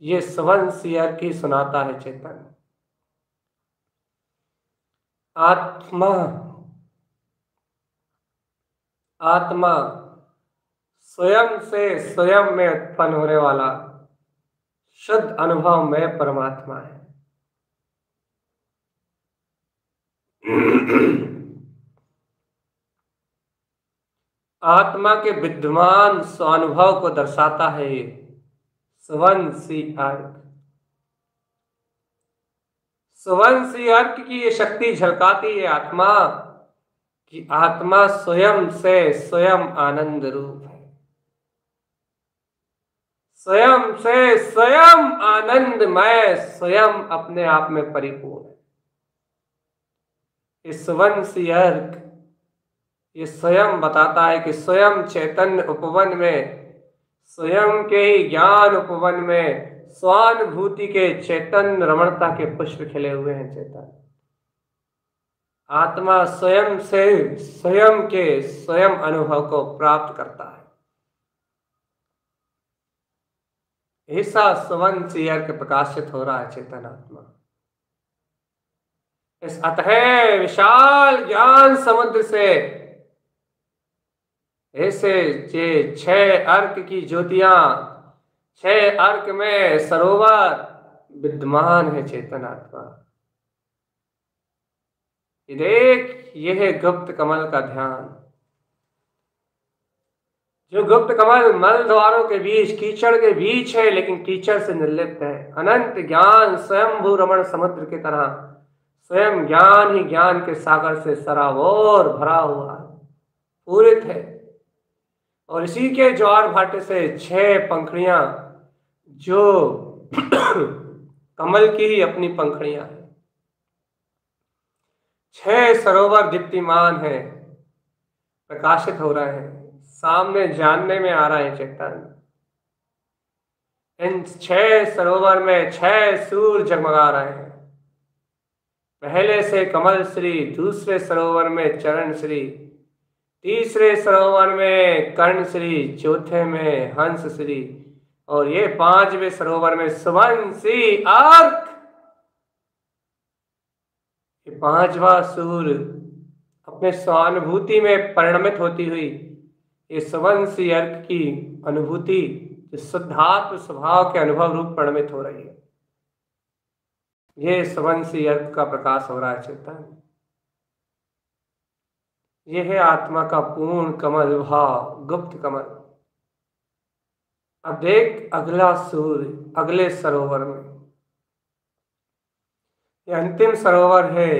ये स्वर्ण सी अर्क ही सुनाता है चेतन। आत्मा स्वयं से स्वयं में उत्पन्न होने वाला शुद्ध अनुभव में परमात्मा है। आत्मा के विद्यमान स्वानुभव को दर्शाता है ये स्वर्ण सी अर्क। स्वर्ण सी अर्क की ये शक्ति झलकाती है आत्मा कि आत्मा स्वयं से स्वयं आनंद रूप है, स्वयं से स्वयं आनंदमय, स्वयं अपने आप में परिपूर्ण है। इस स्वर्ण सी अर्क ये स्वयं बताता है कि स्वयं चैतन्य उपवन में, स्वयं के ही ज्ञान उपवन में स्वानुभूति के चैतन्य रमणता के पुष्प खिले हुए हैं। चेतन आत्मा स्वयं से स्वयं के स्वयं अनुभव को प्राप्त करता है। ऐसा स्वर्ण सी अर्क प्रकाशित हो रहा है चेतन आत्मा। इस अतः विशाल ज्ञान समुद्र से ऐसे ये 6 अर्क की ज्योतियां, 6 अर्क में सरोवर विद्यमान है चेतन आत्मा। देख यह गुप्त कमल का ध्यान, जो गुप्त कमल मल द्वारों के बीच कीचड़ के बीच है, लेकिन कीचड़ से निर्लिप्त है। अनंत ज्ञान स्वयंभू रमण समुद्र की तरह स्वयं ज्ञान ही ज्ञान के सागर से सराबोर भरा हुआ है, पूरित है। और इसी के ज्वार भाटे से 6 पंखड़ियां, जो कमल की ही अपनी पंखड़ियां हैं, 6 सरोवर दीप्तिमान है, प्रकाशित हो रहे हैं, सामने जानने में आ रहे हैं चेतन। इन 6 सरोवर में 6 सूर्य जगमगा रहे हैं। पहले से कमल श्री, दूसरे सरोवर में चरण श्री, तीसरे सरोवर में कर्ण श्री, चौथे में हंस श्री, और ये 5वें सरोवर में स्वर्ण सी अर्क। ये 5वां सूर्य अपने स्वानुभूति में परिणमित होती हुई ये स्वर्ण सी अर्क की अनुभूति शुद्धात्म स्वभाव के अनुभव रूप परिणमित हो रही है। ये स्वर्ण सी अर्क का प्रकाश हो रहा है चेतन। यह है आत्मा का पूर्ण कमल भाव, गुप्त कमल। अब देख अगला सूर्य अगले सरोवर में, यह अंतिम सरोवर है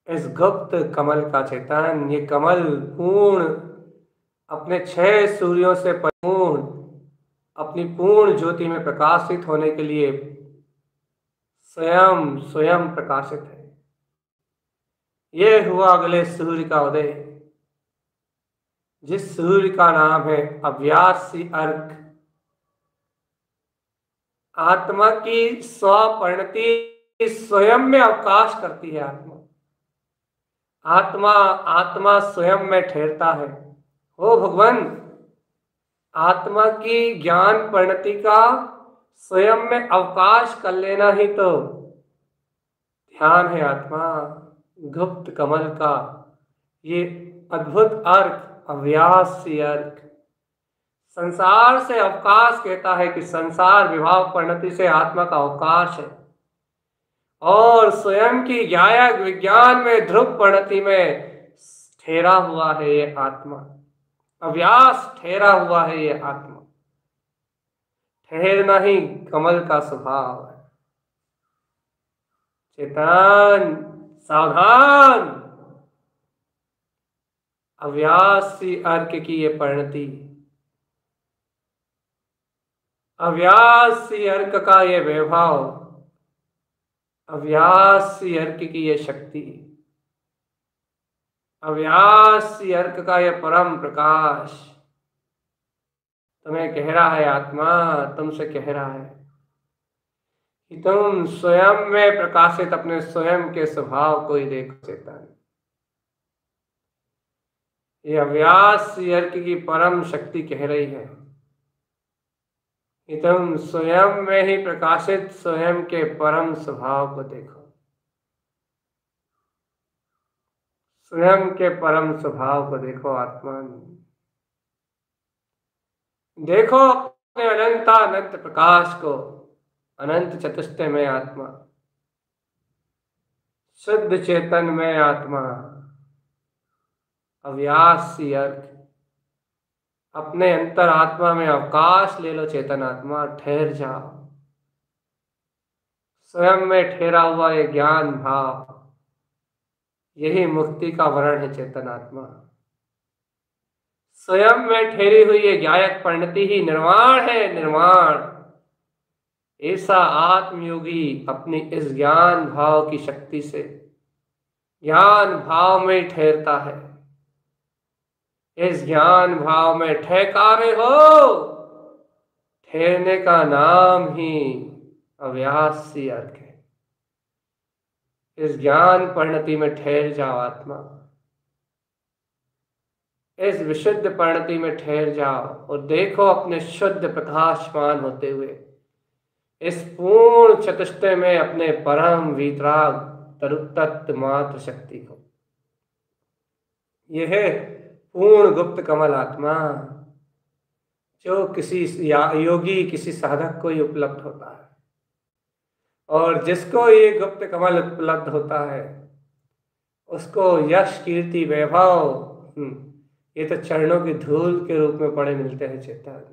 इस गुप्त कमल का चेतन। ये कमल पूर्ण अपने 6 सूर्यों से पूर्ण अपनी पूर्ण ज्योति में प्रकाशित होने के लिए स्वयं प्रकाशित है। ये हुआ अगले सूर्य का उदय, जिस सूर्य का नाम है अव्यासी अर्क। आत्मा की स्वपरिणति स्वयं में अवकाश करती है। आत्मा स्वयं में ठहरता है। हो भगवान, आत्मा की ज्ञान परिणति का स्वयं में अवकाश कर लेना ही तो ध्यान है। आत्मा गुप्त कमल का ये अद्भुत अर्क, अव्यासी अर्क, संसार से अवकाश कहता है कि संसार विभाव परिणति से आत्मा का अवकाश है, और स्वयं की ज्ञायक विज्ञान में ध्रुव परिणति में ठहरा हुआ है ये आत्मा, अव्यास ठहरा हुआ है ये आत्मा। ठहरना ही कमल का स्वभाव है। चेतन सावधान, अव्यासी अर्क की ये परिणति, अव्यासी अर्क का ये वैभव, अव्यासी अर्क की ये शक्ति, अव्यासी अर्क का ये परम प्रकाश तुम्हें कह रहा है, आत्मा तुमसे कह रहा है कि तुम स्वयं में प्रकाशित अपने स्वयं के स्वभाव को ही देखो। चेतन, ये अव्यासी अर्क की परम शक्ति कह रही है कि तुम स्वयं में ही प्रकाशित स्वयं के परम स्वभाव को देखो, स्वयं के परम स्वभाव को देखो। आत्मा देखो अपने अनंत प्रकाश को, अनंत चतुष्टय में आत्मा, शुद्ध चेतन में आत्मा, अव्यासी अर्क। अपने अंतर आत्मा में अवकाश ले लो। चेतन आत्मा ठहर जाओ, स्वयं में ठहरा हुआ ये ज्ञान भाव, यही मुक्ति का वर्ण है। चेतन आत्मा स्वयं में ठहरी हुई ये ज्ञायक परिणति ही निर्वाण है। निर्वाण, ऐसा आत्मयोगी अपनी इस ज्ञान भाव की शक्ति से ज्ञान भाव में ठहरता है। इस ज्ञान भाव में ठहकारे हो, ठहरने का नाम ही अव्यासी अर्क है। इस ज्ञान परिणति में ठहर जाओ आत्मा, इस विशुद्ध परिणति में ठहर जाओ और देखो अपने शुद्ध प्रकाशमान होते हुए इस पूर्ण चतुष्टय में अपने परम वीतराग तत्व मात्र शक्ति को। यह है पूर्ण गुप्त कमल आत्मा, जो किसी योगी, किसी साधक को ही उपलब्ध होता है। और जिसको ये गुप्त कमल उपलब्ध होता है उसको यश, कीर्ति, वैभव, ये तो चरणों की धूल के रूप में पड़े मिलते हैं। चेतन,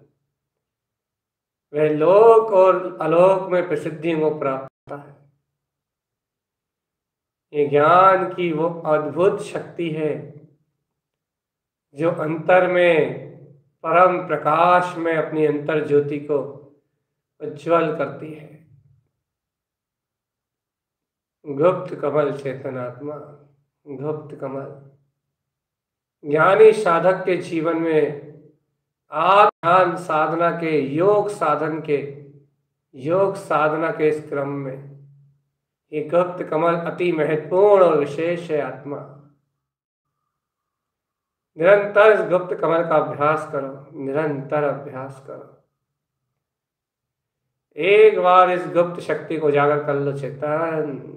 वह लोक और अलोक में प्रसिद्धि को प्राप्त होता है। ये ज्ञान की वो अद्भुत शक्ति है जो अंतर में परम प्रकाश में अपनी अंतर ज्योति को उज्ज्वल करती है। गुप्त कमल चेतन आत्मा, गुप्त कमल ज्ञानी साधक के जीवन में ध्यान साधना के, योग साधना के इस क्रम में ये गुप्त कमल अति महत्वपूर्ण और विशेष है। आत्मा निरंतर इस गुप्त कमल का अभ्यास करो, निरंतर अभ्यास करो। एक बार इस गुप्त शक्ति को उजागर कर लो चेतन,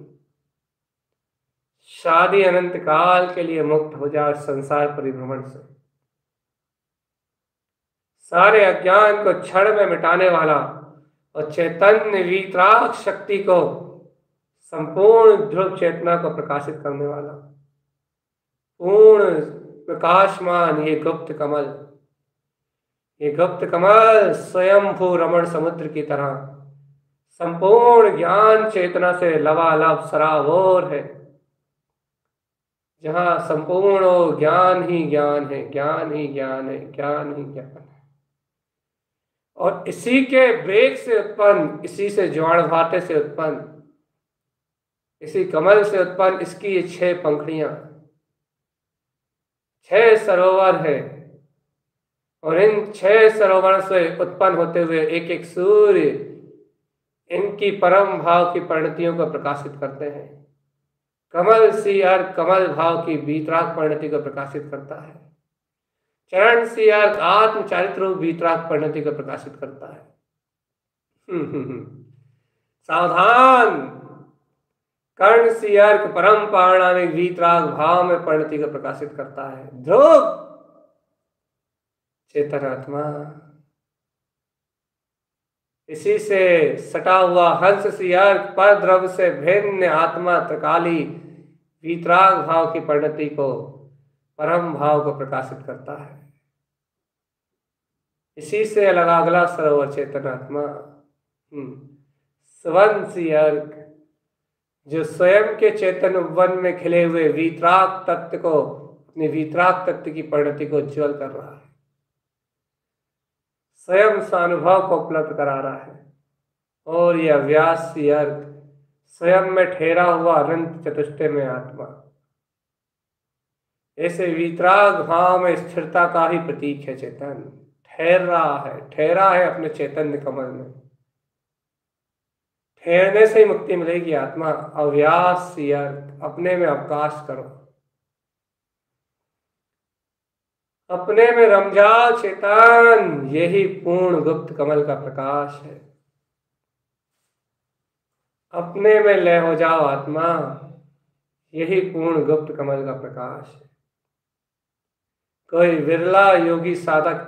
शादी अनंत काल के लिए मुक्त हो जाओ संसार परिभ्रमण से। सारे अज्ञान को क्षण में मिटाने वाला और चैतन्य वीतराग शक्ति को, संपूर्ण ध्रुव चेतना को प्रकाशित करने वाला पूर्ण प्रकाशमान ये गुप्त कमल, ये गुप्त कमल स्वयंभू रमण समुद्र की तरह संपूर्ण ज्ञान चेतना से लबालब सराबोर है, जहाँ संपूर्ण ज्ञान ही ज्ञान है, ज्ञान ही ज्ञान है, ज्ञान ही ज्ञान है। और इसी के वेग से उत्पन्न, इसी से ज्वाण भाटे से उत्पन्न, इसी कमल से उत्पन्न इसकी ये 6 पंखुड़ियां, 6 सरोवर है। और इन 6 सरोवर से उत्पन्न होते हुए एक एक सूर्य इनकी परम भाव की परिणतियों को प्रकाशित करते हैं। कमल सी अर्क कमल भाव की वीतराग परिणति को प्रकाशित करता है। चरण सी अर्क आत्म चारित्र रूप वीतराग परिणति को प्रकाशित करता है। सावधान, कर्ण सी अर्क परम पारणामिक वीतराग भाव में परिणति को प्रकाशित करता है। ध्रुव चेतन आत्मा, इसी से सटा हुआ हंस सी अर्क पर द्रव्य से भिन्न आत्मा त्रिकाली वीतराग भाव की परिणति को, परम भाव को प्रकाशित करता है। इसी से अलग अगला सरोवर चेतन आत्मा स्वन सी अर्क, जो स्वयं के चेतन वन में खिले हुए वीतराग तत्व को, अपने वीतराग तत्व की परिणति को उज्ज्वल कर रहा है, स्वयं स्वानुभव को उपलब्ध करा रहा है। और यह अव्यास सी अर्क स्वयं में ठहरा हुआ अनंत चतुष्टय में आत्मा, ऐसे वीतराग भाव में स्थिरता का ही प्रतीक है चेतन। ठहरा है अपने चैतन्य कमल में। ठहरने से ही मुक्ति मिलेगी आत्मा। अव्यास सी अर्क, अपने में अवकाश करो, अपने में रम जाओ चेतन। यही पूर्ण गुप्त कमल का प्रकाश है। अपने में लय हो जाओ आत्मा, यही पूर्ण गुप्त कमल का प्रकाश है। कोई विरला योगी साधक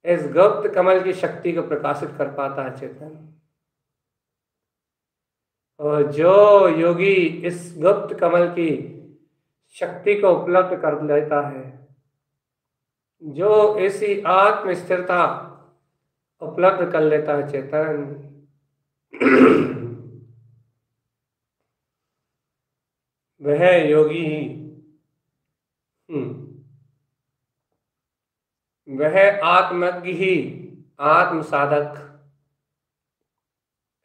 इस गुप्त कमल की शक्ति को प्रकाशित कर पाता है चेतन। और जो योगी इस गुप्त कमल की शक्ति को उपलब्ध कर लेता है, जो ऐसी आत्म स्थिरता उपलब्ध कर लेता है चेतन, वह योगी वह आत्मज्ञ ही, आत्म साधक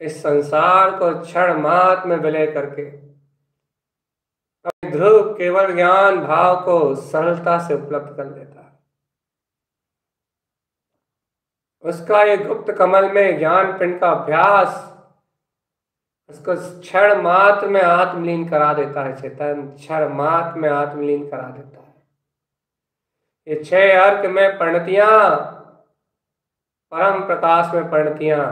इस संसार को क्षण मात्र में विलय करके ध्रुव केवल ज्ञान भाव को सरलता से उपलब्ध कर लेता है। उसका ये गुप्त कमल में ज्ञान पिंड का अभ्यास उसको क्षण मात्र में आत्मलीन करा देता है चेतन। क्षण मात्र में आत्मलीन करा देता है। ये 6 अर्क में परिणतियां, परम प्रकाश में परिणतियां,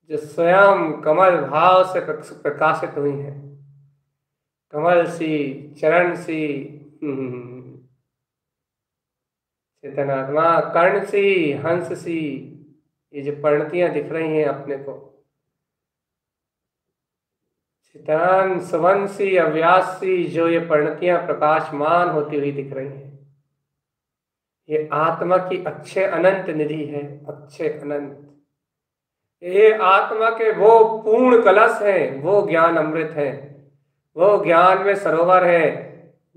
जो स्वयं कमल भाव से प्रकाशित हुई हैं। कमल सी, चरण सी, चेतनात्मा, कर्ण सी, हंस सी, ये जो परिणतियां दिख रही हैं अपने को, चेतन स्वंसी, अव्यासी, जो ये परिणतियां प्रकाशमान होती हुई दिख रही हैं, ये आत्मा की अक्षय अनंत निधि है। अक्षय अनंत, ये आत्मा के वो पूर्ण कलश है, वो ज्ञान अमृत है, वो ज्ञान में सरोवर है,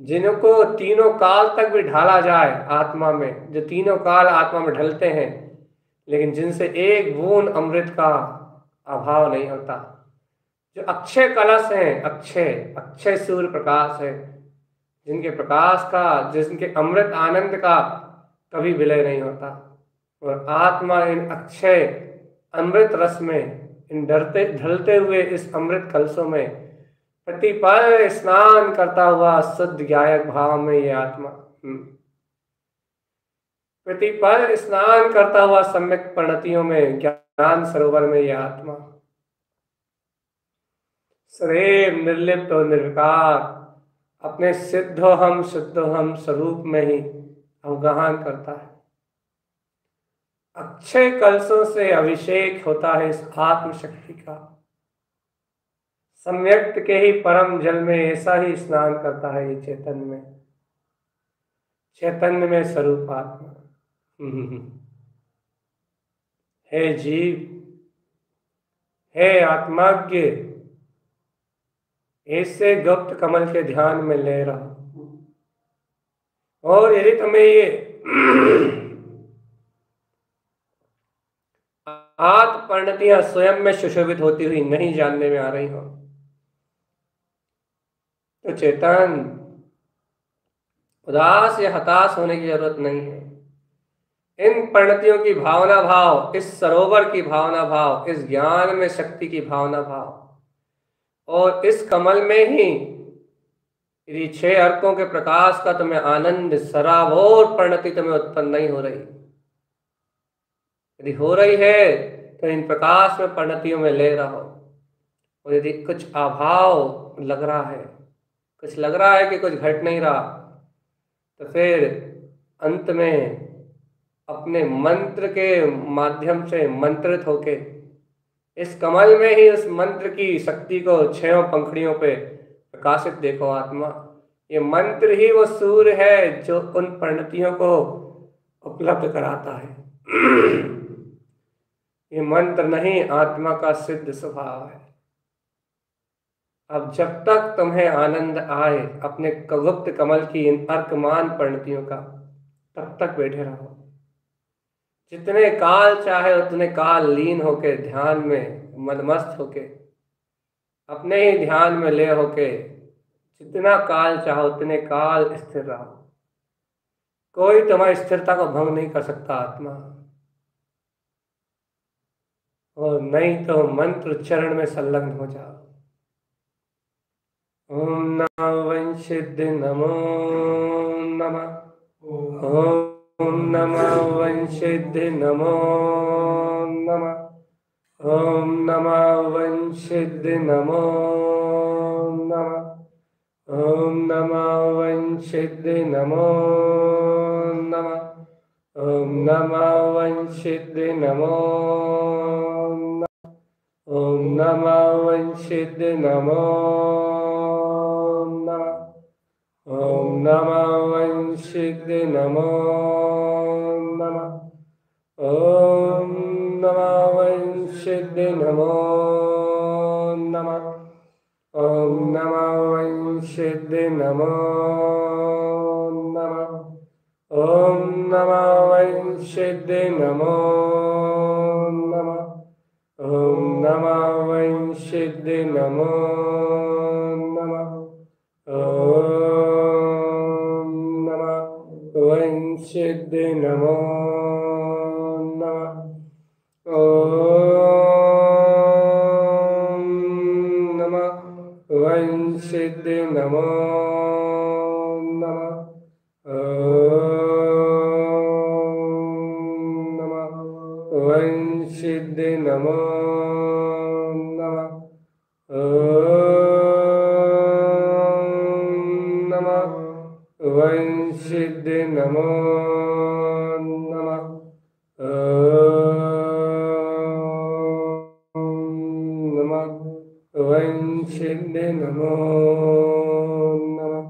जिनको तीनों काल तक भी ढाला जाए आत्मा में, जो तीनों काल आत्मा में ढलते हैं, लेकिन जिनसे एक बूंद अमृत का अभाव नहीं होता। जो अक्षय कलश है, अक्षय सूर्य प्रकाश है, जिनके प्रकाश का, जिनके अमृत आनंद का कभी विलय नहीं होता। और आत्मा इन अक्षय अमृत रस में, इन ढलते हुए इस अमृत कलशों में प्रतिपल स्नान करता हुआ शुद्ध ज्ञायक भाव में ये आत्मा प्रतिपल स्नान करता हुआ सम्यक परिणतियों में, ज्ञान सरोवर में ये आत्मा सदैव निर्लिप्त और निर्विकार अपने सिद्धोहम शुद्धोहम स्वरूप में ही अवगाहन करता है। अक्षय कलशों से अभिषेक होता है इस आत्म शक्ति का। सम्यक्त के ही परम जल में ऐसा ही स्नान करता है ये चैतन्य में स्वरूप आत्मा। हे जीव, हे आत्माज्ञ, ऐसे गुप्त कमल के ध्यान में ले रहा। और यदि तुम्हें ये आत्म परिणतियां स्वयं में सुशोभित होती हुई नहीं जानने में आ रही हो, तो चेतन उदास या हताश होने की जरूरत नहीं है। इन परिणतियों की भावना भाव, इस सरोवर की भावना भाव, इस ज्ञान में शक्ति की भावना भाव, और इस कमल में ही यदि 6 अर्कों के प्रकाश का तुम्हें आनंद, सराबोर परिणति तुम्हें उत्पन्न नहीं हो रही, यदि हो रही है तो इन प्रकाश में परिणतियों में ले रहो। और यदि कुछ अभाव लग रहा है, कुछ लग रहा है कि कुछ घट नहीं रहा, तो फिर अंत में अपने मंत्र के माध्यम से मंत्रित होके इस कमल में ही उस मंत्र की शक्ति को 6 पंखुड़ियों पे प्रकाशित देखो आत्मा। ये मंत्र ही वो सूर्य है जो उन परिणतियों को उपलब्ध कराता है। ये मंत्र नहीं, आत्मा का सिद्ध स्वभाव है। अब जब तक तुम्हें आनंद आए अपने गुप्त कमल की इन अर्कमान परिणतियों का, तब तक बैठे रहो। जितने काल चाहे उतने काल लीन होके ध्यान में मदमस्त होके अपने ही ध्यान में ले होके जितना काल चाहो उतने काल स्थिर रहो। कोई तुम्हारी स्थिरता को भंग नहीं कर सकता आत्मा। और नहीं तो मंत्र उच्चारण में संलग्न हो जाओ। ओम नमः वंशिद्ध नमो नमः। ओम नमः वंशिद्ध नमो नमः। ओम नमः वंशिद्ध नमो नमः। ओम नमः वंशिद्ध नमो नमः। ओम नमः वंशिद्ध नमो नमः। ओम नमः वंशिद्ध नमो नमः। ओम नमः वंशिद्ध नमो नमः। ओम नमः वंशिद्ध नमो नमः। ओम नमः वंशिद्ध नमो नमः। ओम नमः वंशिद्ध नमो नमः। ओम नमः वंशिद्ध नमो नमः। ओम नमः वंशिद्ध नमो नमः। ओम नमः वंशिद्ध नमो नमः। ओम नमः वंशिद्ध नमो नमः। ओम नमः वंशिद्ध नमो नमः। ओम नमः वंशिद्ध नमो नमः।